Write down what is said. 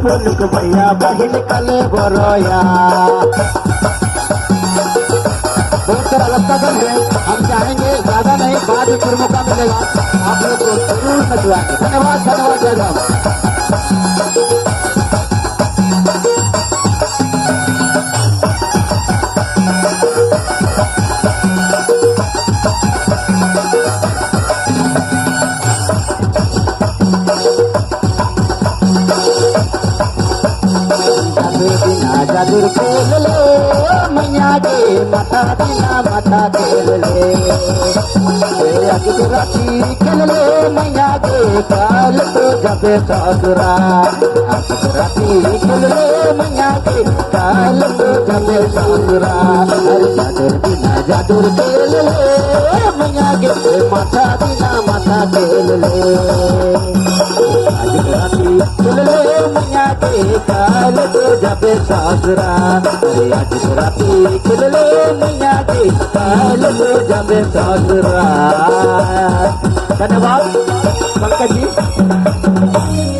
मुलुक भैया बहिन कले बरोया। बहुत सारा लगता है, हम चाहेंगे ज्यादा नहीं, बाद में फिर मौका मिलेगा आप लोग को जरूर नचवाएंगे। धन्यवाद धन्यवाद जय राम। जादूर खेल ले मैया के माता बिना माता खेल ले राती खेल ले मैया के काल तो जबे सासुरा। राती खेल ले मैया के काल तो जबे सासुरा। जादूर बिना जादूर खेल ले मैया के माता बिना माता खेल ले। राती खेल ले मैया के काल तो जबे सासुरा। आज राती खेल ले मैया के काल तो जबे सासुरा। धन्यवाद पंकज जी।